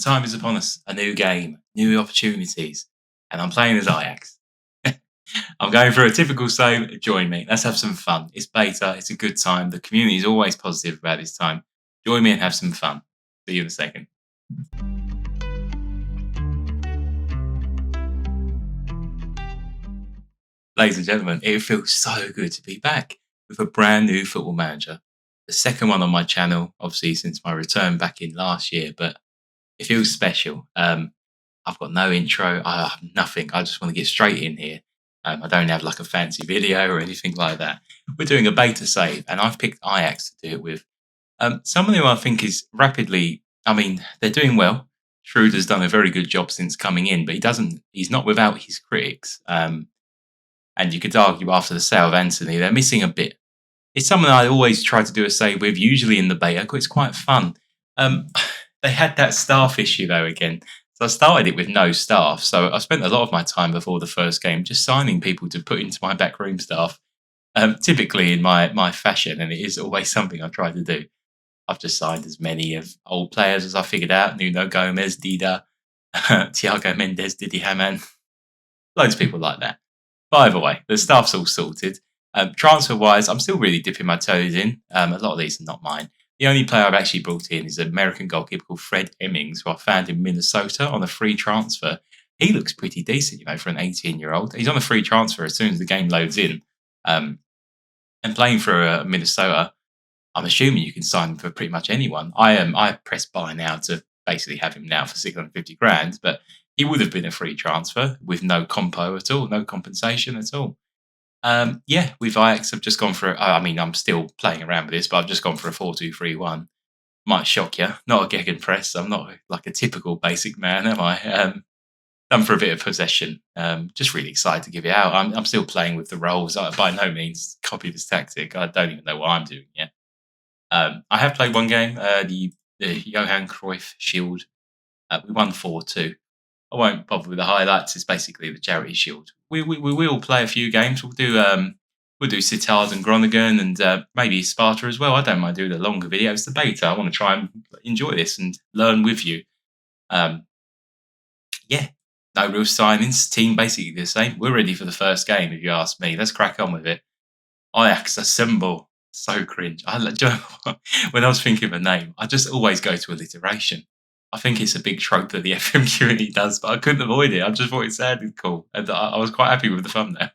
The time is upon us. A new game, new opportunities, and I'm playing as Ajax. I'm going for a typical save. Join me. Let's have some fun. It's beta. It's a good time. The community is always positive about this time. Join me and have some fun. See you in a second. Ladies and gentlemen, it feels so good to be back with a brand new football manager. The second one on my channel, obviously, since my return back in last year, but it feels special. I've got no intro. I have nothing. I just want to get straight in here. I don't have like a fancy video or anything like that. We're doing a beta save, and I've picked Ajax to do it with. Someone who I think is rapidly, they're doing well. Schroeder's done a very good job since coming in, but he's not without his critics. And you could argue after the sale of Anthony, they're missing a bit. It's someone I always try to do a save with, usually in the beta, because it's quite fun. They had that staff issue, though, again. So I started it with no staff. So I spent a lot of my time before the first game just signing people to put into my backroom staff, typically in my fashion, and it is always something I try to do. I've just signed as many of old players as I figured out. Nuno Gomez, Dida, Thiago Mendes, Didi Hamann. Loads of people like that. But either way, the staff's all sorted. Transfer-wise, I'm still really dipping my toes in. A lot of these are not mine. The only player I've actually brought in is an American goalkeeper called Fred Emmings, who I found in Minnesota on a free transfer. He looks pretty decent, for an 18-year-old. He's on a free transfer as soon as the game loads in. And playing for Minnesota, I'm assuming you can sign him for pretty much anyone. I pressed buy now to basically have him now for 650 grand, but he would have been a free transfer with no compo at all, no compensation at all. With Ajax, I've just gone for. I'm still playing around with this, but I've just gone for a 4-2-3-1. Might shock you. Not a gegenpress. I'm not like a typical basic man, am I? Done for a bit of possession. Just really excited to give it out. I'm still playing with the roles. I by no means copy this tactic. I don't even know what I'm doing yet. I have played one game, the Johan Cruyff Shield. We won 4-2. I won't bother with the highlights. It's basically the charity shield. We will play a few games. We'll do Sittard and Groningen and maybe Sparta as well. I don't mind doing a longer video. It's the beta. I want to try and enjoy this and learn with you. No real signings. Team basically the same. We're ready for the first game, if you ask me. Let's crack on with it. Ajax assemble. So cringe. When I was thinking of a name, I just always go to alliteration. I think it's a big trope that the FM community does, but I couldn't avoid it. I just thought it sounded cool, and I was quite happy with the thumbnail.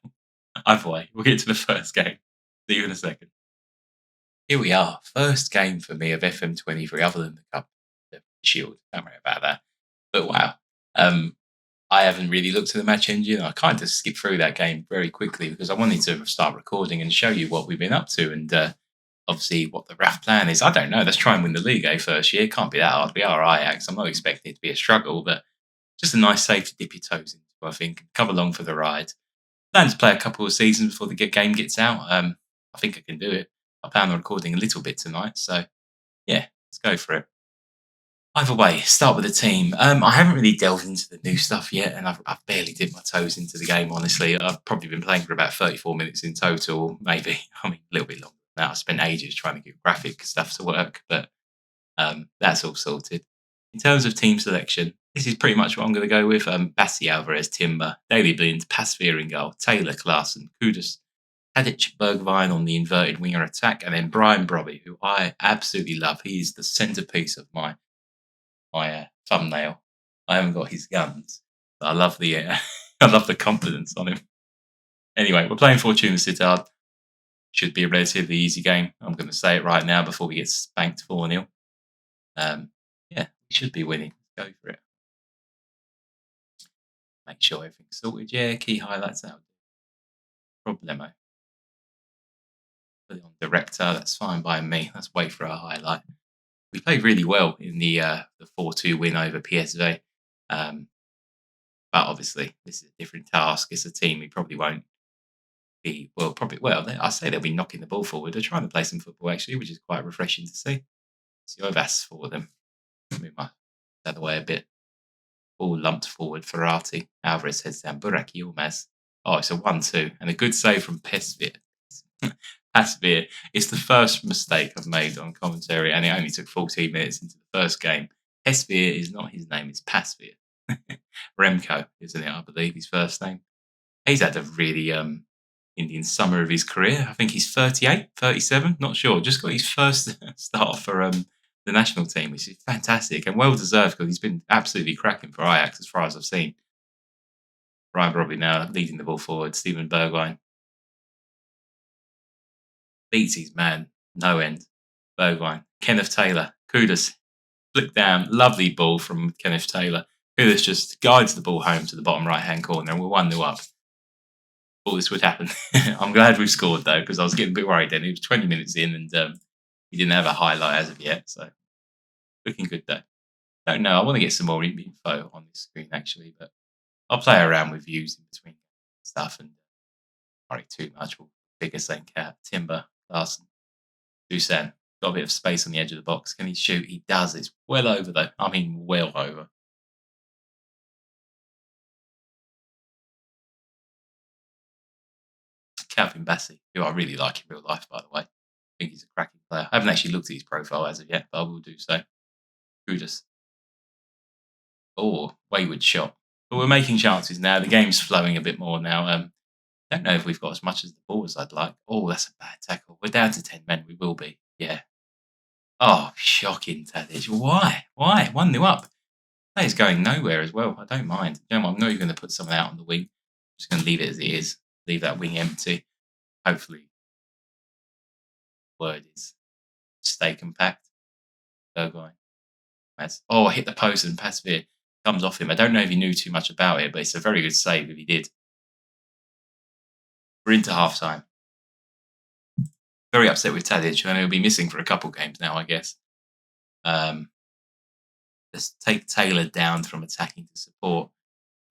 Either way, we'll get to the first game. See you in a second. Here we are. First game for me of FM23, other than the Cup, the Shield. Don't worry about that. But wow. I haven't really looked at the match engine. I kind of skipped through that game very quickly because I wanted to start recording and show you what we've been up to and obviously what the RAF plan is. I don't know. Let's try and win the league first year. Can't be that hard. We are Ajax. I'm not expecting it to be a struggle, but just a nice save to dip your toes into, I think. Come along for the ride. Plan to play a couple of seasons before the game gets out. I think I can do it. I plan on recording a little bit tonight, so yeah, let's go for it. Either way, start with the team. I haven't really delved into the new stuff yet, and I've barely dipped my toes into the game, honestly. I've probably been playing for about 34 minutes in total, maybe. A little bit longer than that. I spent ages trying to get graphic stuff to work, but that's all sorted. In terms of team selection, this is pretty much what I'm going to go with. Bassi Alvarez, Timber, Daley Blind, Pasveer in goal, Taylor, Klaassen, Kudus, Tadic, Bergwijn on the inverted winger attack, and then Brian Brobby, who I absolutely love. He is the centrepiece of my thumbnail. I haven't got his guns, but I love the I love the confidence on him. Anyway, we're playing Fortuna Sittard. Should be a relatively easy game. I'm going to say it right now before we get spanked 4-0. We should be winning. Let's go for it. Make sure everything's sorted. Yeah, key highlights out. Problemo. Put it on director. That's fine by me. Let's wait for our highlight. We played really well in the 4-2 win over PSV. But obviously, this is a different task. It's a team who probably won't be, I say they'll be knocking the ball forward. They're trying to play some football, actually, which is quite refreshing to see. So I've asked for them. Move my other way a bit. All lumped forward. Ferrati. Alvarez heads down. Burak Yilmaz. Oh, it's a 1-2. And a good save from Pasveer. Pasveer. It's the first mistake I've made on commentary, and it only took 14 minutes into the first game. Hespear is not his name, it's Pasveer. Remco, isn't it? I believe his first name. He's had a really Indian summer of his career. I think he's 38, 37, not sure. Just got his first start for the national team, which is fantastic and well deserved because he's been absolutely cracking for Ajax as far as I've seen. Ryan Robbie now leading the ball forward. Steven Bergwijn beats his man, no end. Bergwijn. Kenneth Taylor. Kudus. Flick down. Lovely ball from Kenneth Taylor. Kudus just guides the ball home to the bottom right-hand corner and we're 1-0 up. Thought this would happen. I'm glad we've scored though, because I was getting a bit worried then. It was 20 minutes in and he didn't have a highlight as of yet. So looking good though. Don't know. I want to get some more info on this screen actually, but I'll play around with views in between stuff and worry too much. We'll figure St. Cat, Timber, Larson, Dusan. Got a bit of space on the edge of the box. Can he shoot? He does. It's well over though. I mean, well over. Calvin Bassey, who I really like in real life, by the way. I think he's a cracking player. I haven't actually looked at his profile as of yet, but I will do so. Kudus. Oh, wayward shot. But we're making chances now. The game's flowing a bit more now. Don't know if we've got as much as the ball as I'd like. Oh, that's a bad tackle. We're down to 10 men. We will be. Yeah. Oh, shocking, Tadic. Why? 1-0 up. That is going nowhere as well. I don't mind. You know what? I'm not even going to put someone out on the wing. I'm just going to leave it as it is. Leave that wing empty. Hopefully, the word is stay compact. Bergwijn. Oh, hit the post and Pasveer comes off him. I don't know if he knew too much about it, but it's a very good save if he did. We're into half time. Very upset with Tadic, and he'll be missing for a couple games now, I guess. Let's take Taylor down from attacking to support.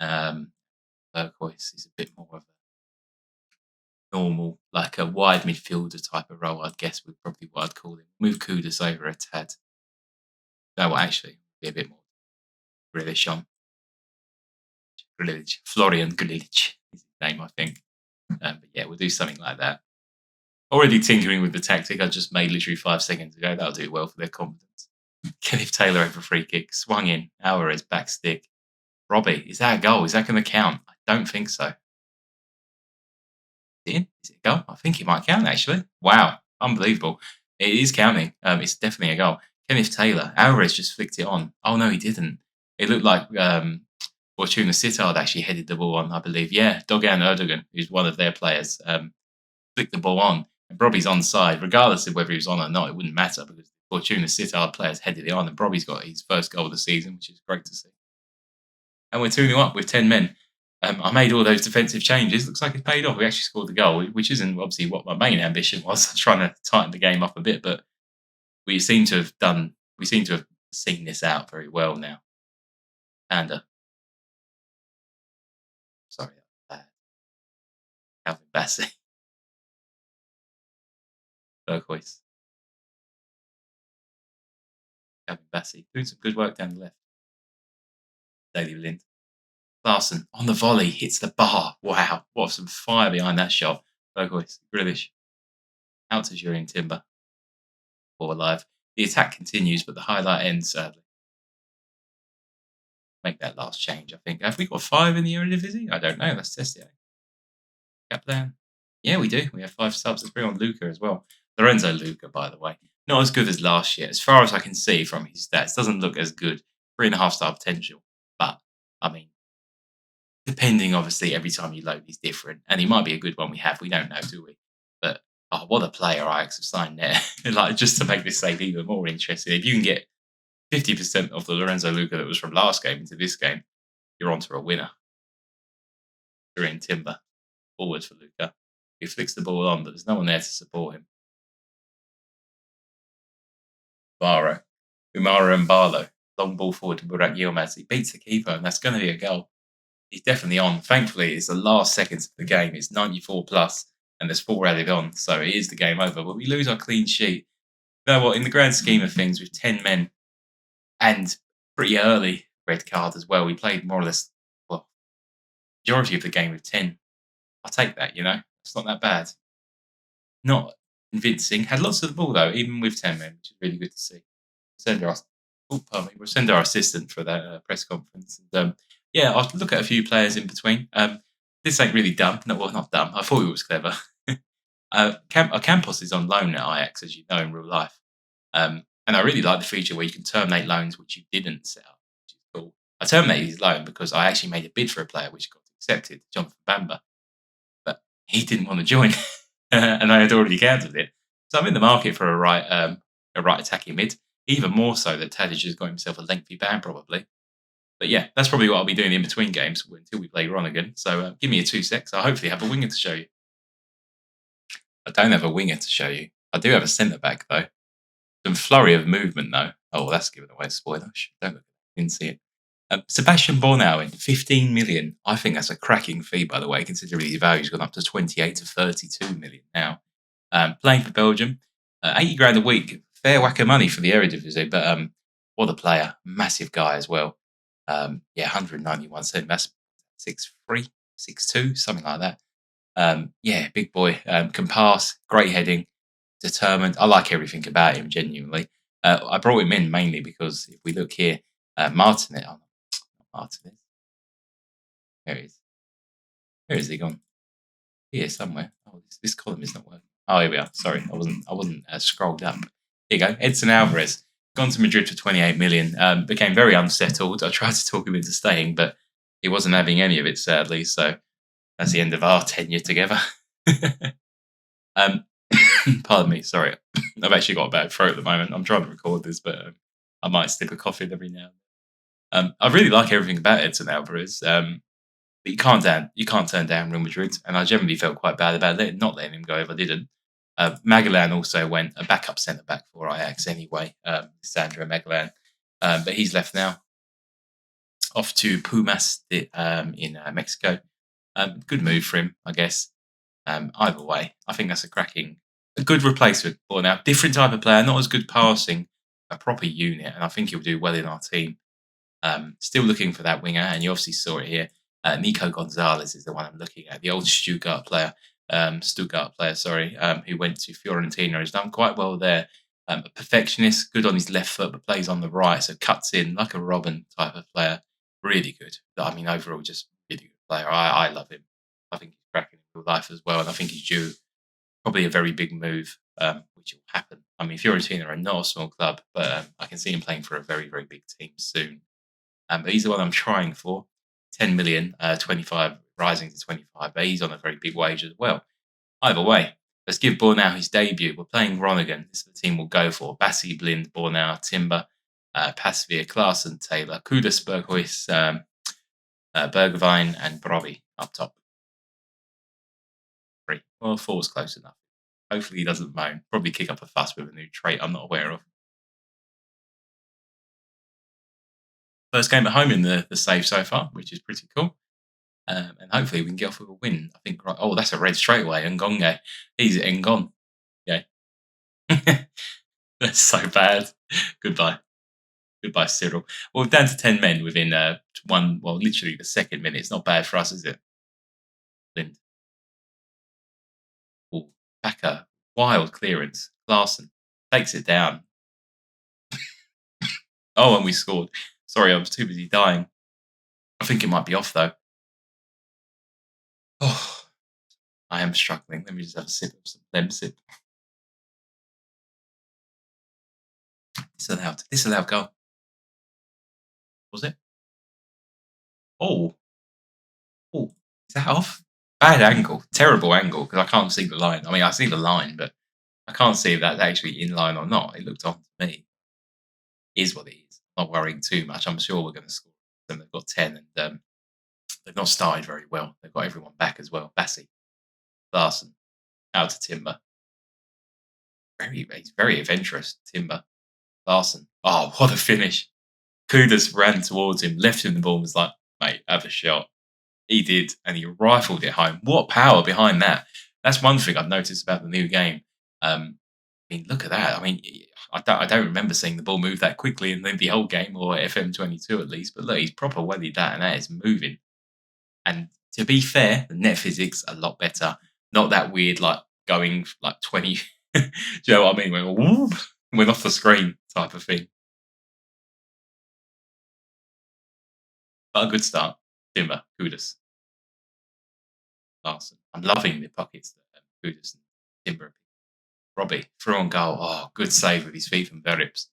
Berghuis is a bit more of a normal, like a wide midfielder type of role, I'd guess would probably what I'd call him. Move Kudus over a tad. No, well, actually, be a bit more Grealish on. Grealish. Florian Grealish is his name, I think. But yeah, we'll do something like that. Already tinkering with the tactic I just made literally 5 seconds ago. That'll do well for their confidence. Kenneth Taylor over free kick. Swung in. Alvarez back stick. Robbie, is that a goal? Is that going to count? I don't think so. Is it a goal? I think it might count, actually. Wow. Unbelievable. It is counting. It's definitely a goal. Kenneth Taylor. Alvarez just flicked it on. Oh, no, he didn't. It looked like Fortuna Sittard actually headed the ball on, I believe. Yeah, Dogan Erdogan, who's one of their players, flicked the ball on. And Robbie's onside. Regardless of whether he was on or not, it wouldn't matter because Fortuna Sittard players headed it on and Robbie's got his first goal of the season, which is great to see. And we're 2-0 up with 10 men. I made all those defensive changes. Looks like it's paid off. We actually scored the goal, which isn't obviously what my main ambition was. I was trying to tighten the game up a bit, but we seem to have seen this out very well now. And sorry, Calvin Bassey. Berghuis. Calvin Bassey doing some good work down the left. Daily Blind. Larson on the volley hits the bar. Wow, what some fire behind that shot. Berghuis, Grealish. Out to Julian Timber. 4 alive. The attack continues, but the highlight ends sadly. Make that last change, I think. Have we got 5 in the Eredivisie? I don't know. Let's test it. Kaplan. Yeah, we do. We have 5 subs. 3 on Luca as well. Lorenzo Luca, by the way. Not as good as last year. As far as I can see from his stats, doesn't look as good. 3.5-star potential. But, I mean, depending, obviously, every time you load, he's different. And he might be a good one we have. We don't know, do we? But, oh, what a player Ajax have signed there. Like, just to make this save even more interesting. If you can get 50% of the Lorenzo Luca that was from last game into this game, you're on to a winner. You're in Timber. Forward for Luca. He flicks the ball on, but there's no one there to support him. Umaro and Barlow. Long ball forward to Burak Yilmaz. He beats the keeper, and that's going to be a goal. He's definitely on. Thankfully, it's the last seconds of the game. It's 94 plus, and there's 4 added on, so it is the game over. But we lose our clean sheet. You know what? In the grand scheme of things, with 10 men and pretty early red card as well, we played more or less, well, majority of the game with 10. I'll take that, It's not that bad. Not convincing. Had lots of the ball, though, even with 10 men, which is really good to see. Sender us. Oh, pardon me. We'll send our assistant for that press conference. And, yeah, I'll look at a few players in between. This ain't really dumb. No, well, not dumb. I thought it was clever. Campos is on loan at Ajax, as you know, in real life. And I really like the feature where you can terminate loans which you didn't set up, which is cool. I terminated his loan because I actually made a bid for a player which got accepted, Jonathan Bamba, but he didn't want to join, and I had already cancelled it. So I'm in the market for a right attacking mid. Even more so that Tadic has got himself a lengthy ban probably. But yeah, that's probably what I'll be doing in between games until we play Ron again. So give me a 2 secs. I'll hopefully have a winger to show you. I don't have a winger to show you. I do have a centre back though. Some flurry of movement though. Oh, that's giving away a spoiler. Don't look. Didn't see it. Sebastian Bornau in 15 million. I think that's a cracking fee, by the way, considering his value's gone up to 28 to 32 million now. Playing for Belgium, 80 grand a week. Fair whack of money for the Eredivisie, but what a player. Massive guy as well. Yeah, 191 cent. That's 6'3", 6'2", something like that. Yeah, big boy. Can pass, great heading, determined. I like everything about him, genuinely. I brought him in mainly because if we look here, Martinez. Oh, not Martinez. There he is. Where is he gone? Here somewhere. Oh, this column is not working. Oh, here we are. Sorry, I wasn't scrolled up. Here you go. Edson Alvarez gone to Madrid for 28 million. Became very unsettled. I tried to talk him into staying, but he wasn't having any of it, sadly. So that's the end of our tenure together. Pardon me. Sorry, I've actually got a bad throat at the moment. I'm trying to record this, but I might slip a cough in every now and then. I really like everything about Edson Alvarez. But you can't turn down Real Madrid, and I generally felt quite bad about not letting him go if I didn't. Magellan also went a backup centre back for Ajax anyway, Sandro Magellan, but he's left now, off to Pumas in Mexico. Good move for him, I guess. Either way, I think that's a good replacement for now. Different type of player, not as good passing, a proper unit, and I think he'll do well in our team. Still looking for that winger, and you obviously saw it here. Nico Gonzalez is the one I'm looking at, the old Stuttgart player, who went to Fiorentina. Has done quite well there. A perfectionist, good on his left foot, but plays on the right, so cuts in like a Robin type of player. Really good. I mean, overall, just really good player. I love him. I think he's cracking in real life as well, and I think he's due probably a very big move, which will happen. I mean, Fiorentina are not a small club, but I can see him playing for a very, very big team soon. But he's the one I'm trying for. 10 million, 25 rising to 25, but he's on a very big wage as well. Either way, let's give Bornau his debut. We're playing Groningen. This is the team we'll go for. Bassi, Blind, Bornau, Timber, Pasveer, Klaassen, Taylor, Kudus, Berghuis, Bergwijn, and Brobbey up top. 3. Well, 4's close enough. Hopefully he doesn't moan. Probably kick up a fuss with a new trait I'm not aware of. First game at home in the save so far, which is pretty cool. And hopefully we can get off with a win. I think, right, oh, that's a red straight away. Ngonge. He's Ngon. Yeah. That's so bad. Goodbye. Goodbye, Cyril. Well, we're down to 10 men within literally the second minute. It's not bad for us, is it? Lind. Oh, Backer. Wild clearance. Klaassen takes it down. Oh, and we scored. Sorry, I was too busy dying. I think it might be off, though. Oh, I am struggling. Let me just have a sip of some sip. Disallowed goal. Was it? Oh, is that off? Bad angle. Terrible angle, because I can't see the line. I mean, I see the line, but I can't see if that's actually in line or not. It looked on to me. It is what it is. Not worrying too much. I'm sure we're going to score. Then they've got 10, and they've not started very well. They've got everyone back as well. Bassi, Larson, out to Timber. He's very adventurous, Timber. Larson. Oh, what a finish. Kudus ran towards him, left him the ball, and was like, mate, have a shot. He did, and he rifled it home. What power behind that. That's one thing I've noticed about the new game. I mean, look at that. I mean, I don't remember seeing the ball move that quickly in the whole game, or FM22 at least. But look, he's proper wellied that, and that is moving. And to be fair, the net physics a lot better. Not that weird, like going like 20. Do you know what I mean? Went off the screen type of thing. But a good start. Timber, Kudus, Larson. I'm loving the pockets that Kudus and Timber. Robbie, through on goal. Oh, good save with his feet from Verips.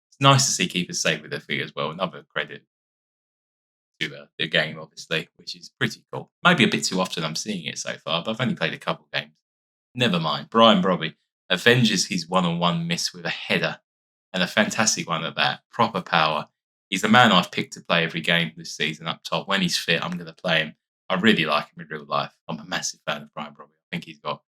It's nice to see keepers save with their feet as well. Another credit to the game, obviously, which is pretty cool. Maybe a bit too often I'm seeing it so far, but I've only played a couple games. Never mind. Brian Robbie avenges his one-on-one miss with a header, and a fantastic one at that. Proper power. He's the man I've picked to play every game this season up top. When he's fit, I'm going to play him. I really like him in real life. I'm a massive fan of Brian Robbie. I think he's got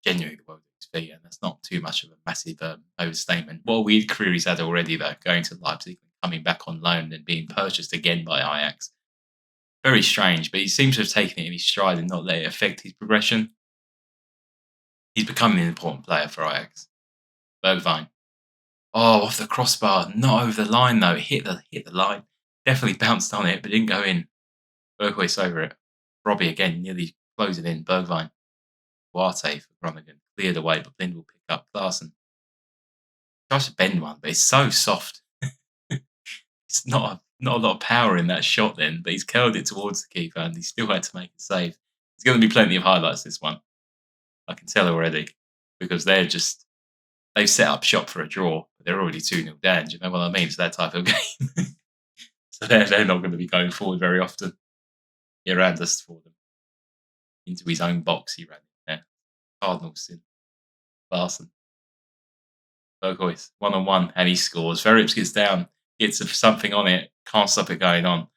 genuinely the world at his feet, and that's not too much of a massive overstatement. What a weird career he's had already, though, going to Leipzig and coming back on loan and being purchased again by Ajax. Very strange, but he seems to have taken it in his stride and not let it affect his progression. He's becoming an important player for Ajax. Bergwijn. Oh, off the crossbar. Not over the line, though. It hit the line. Definitely bounced on it, but didn't go in. Berghuis over it. Robbie again, nearly closing in. Bergwijn. Duarte for Groningen. Cleared away, but Blind will pick up. Klaassen. Tries to bend one, but it's so soft. It's not a lot of power in that shot then, but he's curled it towards the keeper and he still had to make a save. There's going to be plenty of highlights this one. I can tell already, because they've set up shop for a draw, but they're already 2-0 down. Do you know what I mean? It's that type of game. So they're not going to be going forward very often. He ran us for them. Into his own box, he ran in there. Cardinals sin. Larson. Berghuis, 1-on-1, and he scores. Verips gets down, gets something on it, can't stop it going on.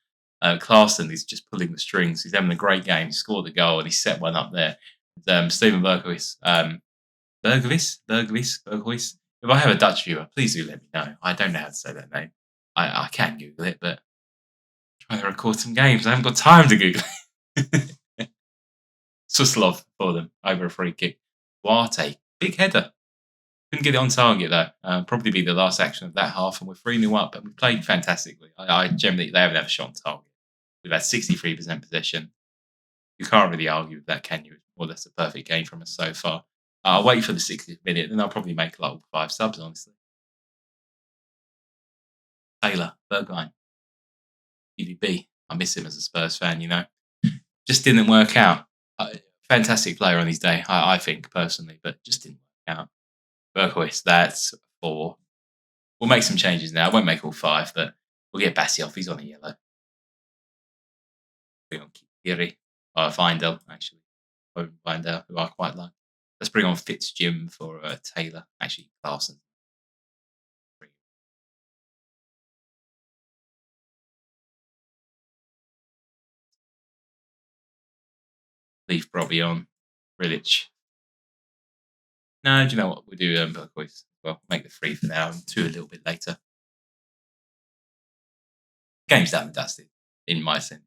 Klaassen is just pulling the strings. He's having a great game. He scored the goal and he set one up there. Steven Berghuis. Berghuis. If I have a Dutch viewer, please do let me know. I don't know how to say that name. I can Google it, but I'm trying to record some games. I haven't got time to Google it. Suslov for them over a free kick. Duarte, big header. Couldn't get it on target though. Probably be the last action of that half, and we're 3-0 up. But we played fantastically. I generally they haven't had a shot on target. We've had 63% possession. You can't really argue with that, can you? More or less a perfect game from us so far. I'll wait for the 60th minute, then I'll probably make like 5 subs, honestly. Taylor, Bergwijn, EVB. I miss him as a Spurs fan, you know. Just didn't work out. Fantastic player on his day, I think, personally, but just didn't work out. Berghuis, that's 4. We'll make some changes now. I won't make all 5, but we'll get Bassi off. He's on a yellow. Bring on Kiri. Vindel, actually. Vindel, who I quite like. Let's bring on Fitzjim for Taylor. Actually, Klaassen. Leave Robbie on. Rilic. No, do you know what? We'll do Berghuis. Well, make the 3 for now and 2 a little bit later. Game's done and dusted, in my sense.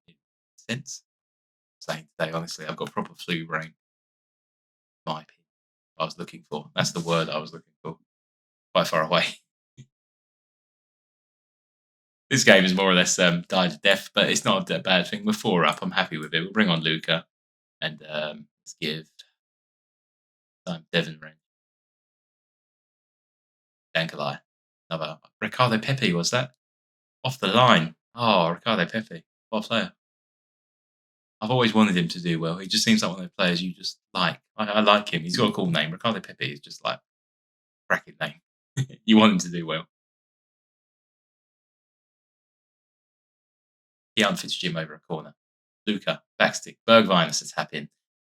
Saying today, honestly, I've got proper flu brain. My opinion. I was looking for. That's the word I was looking for. Quite far away. This game is more or less died a death, but it's not a bad thing. We're 4 up. I'm happy with it. We'll bring on Luca and let's give Devon Range. Dankalai. Another Ricardo Pepe, was that? Off the line. Oh, Ricardo Pepe. What a player. I've always wanted him to do well. He just seems like one of those players you just like. I like him. He's got a cool name. Ricardo Pepe is just like a cracking name. You want him to do well. Keanu Fitzjim over a corner. Luca, backstick. Bergwijn has to tap in.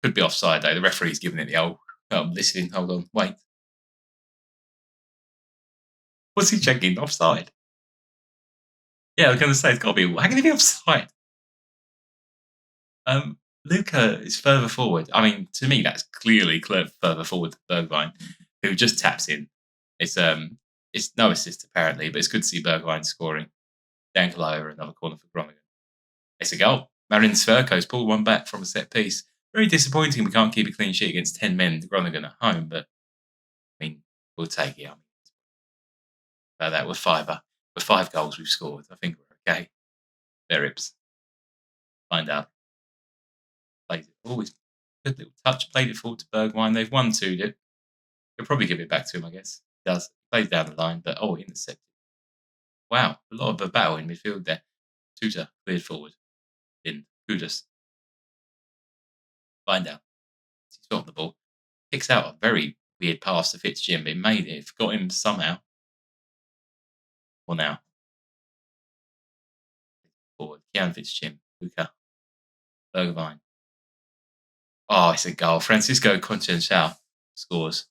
Could be offside though. The referee's giving it the old, listening, hold on, wait. What's he checking? Offside? Yeah, I was going to say, it's got to be. How can he be offside? Luca is further forward. I mean, to me, that's clearly further forward than Bergwijn, who just taps in. It's no assist apparently, but it's good to see Bergwijn scoring. Dankalai over another corner for Groningen. It's a goal. Marin Sverko's pulled one back from a set piece. Very disappointing we can't keep a clean sheet against 10 men, Groningen at home, but I mean, we'll take it. About that, with 5 goals we've scored. I think we're okay. Verips. Find out. Plays it. Always good little touch. Played it forward to Bergwijn. They've 1-2'd it. He'll probably give it back to him, I guess. He does. Plays down the line, but intercepted. Wow, a lot of a battle in midfield there Tuta cleared forward. In Kudus. Find out. He's got the ball. Kicks out a very weird pass to Fitzjim, but it made it. It got him somehow. Well, now. Forward. Kian Fitzjim. Luca. Bergwijn. Oh, it's a goal. Francisco Conceição scores.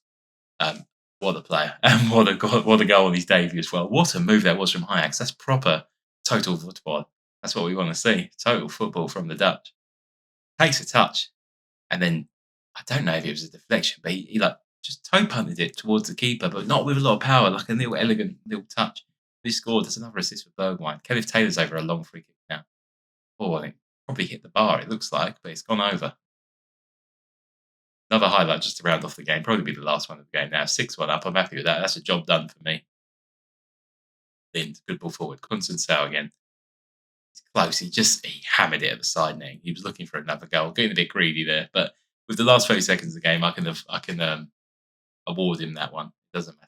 What a player. And what a goal on his debut as well. What a move that was from Ajax. That's proper total football. That's what we want to see. Total football from the Dutch. Takes a touch. And then, I don't know if it was a deflection, but he like just toe punted it towards the keeper, but not with a lot of power, like a little elegant little touch. He scored. There's another assist for Bergwijn. Kenneth Taylor's over a long free kick now. Oh, I think probably hit the bar, it looks like, but it's gone over. Another highlight just to round off the game. Probably be the last one of the game now. 6-1 up. I'm happy with that. That's a job done for me. Lind, good ball forward. Conceição again. He's close. He hammered it at the side net. He was looking for another goal. Getting a bit greedy there. But with the last 30 seconds of the game, I can award him that one. It doesn't matter.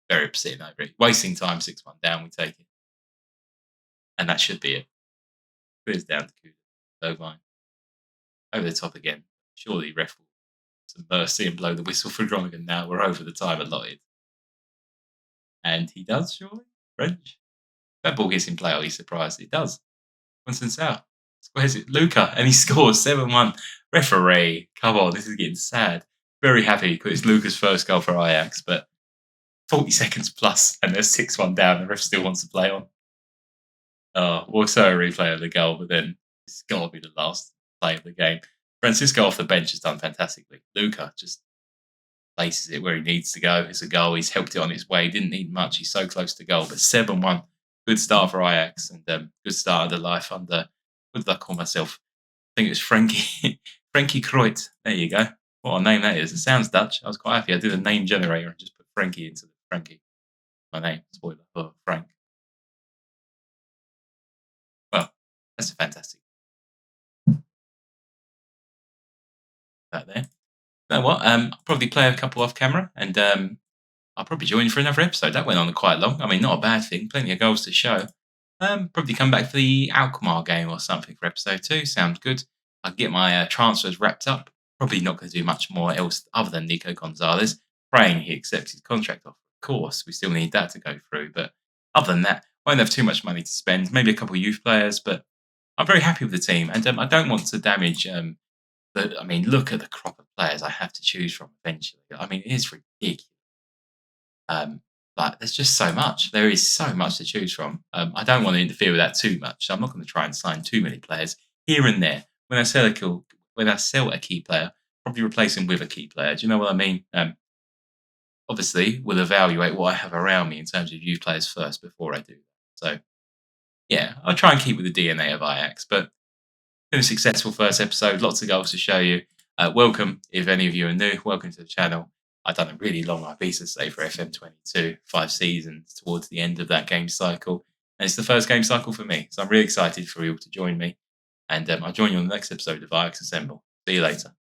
Very upsetting, I agree. Wasting time, 6-1 down, we take it. And that should be it. Clears down to Kuda. Bergwijn. Over the top again. Surely ref will some mercy and blow the whistle for Groningen now. We're over the time allotted. And he does, surely? French? That ball gets in play, I'll be surprised. It does. Conceição. Where's it? Luca. And he scores 7-1. Referee. Come on, this is getting sad. Very happy because it's Luca's first goal for Ajax, but 40 seconds plus and they're 6-1 down. The ref still wants to play on. Also a replay of the goal, but then it's got to be the last play of the game. Francisco off the bench has done fantastically. Luca just places it where he needs to go. It's a goal. He's helped it on its way. Didn't need much. He's so close to goal. But 7-1. Good start for Ajax and good start of the life under, what did I call myself? I think it was Frankie. Frankie Kreutz. There you go. What a name that is. It sounds Dutch. I was quite happy. I did a name generator and just put Frankie into the Frankie. My name. Spoiler for Frank. Well, that's a fantastic. That there. You know what? I'll probably play a couple off camera and I'll probably join you for another episode. That went on quite long. I mean, not a bad thing. Plenty of goals to show. Probably come back for the Alkmaar game or something for episode 2. Sounds good. I'll get my transfers wrapped up. Probably not going to do much more else other than Nico Gonzalez. Praying he accepts his contract offer. Of course, we still need that to go through. But other than that, won't have too much money to spend. Maybe a couple of youth players, but I'm very happy with the team. And I don't want to damage... look at the crop of players I have to choose from eventually. I mean, it is ridiculous. There's just so much. There is so much to choose from. I don't want to interfere with that too much. So I'm not going to try and sign too many players here and there. When I sell a key player, probably replace him with a key player. Do you know what I mean? Obviously, we'll evaluate what I have around me in terms of youth players first before I do that. So, yeah, I'll try and keep with the DNA of Ajax. But been a successful first episode. Lots of goals to show you. Welcome, if any of you are new. Welcome to the channel. I've done a really long Ibiza stay for FM23, 5 seasons towards the end of that game cycle. And it's the first game cycle for me. So I'm really excited for you all to join me. And I'll join you on the next episode of Ajax Assemble. See you later.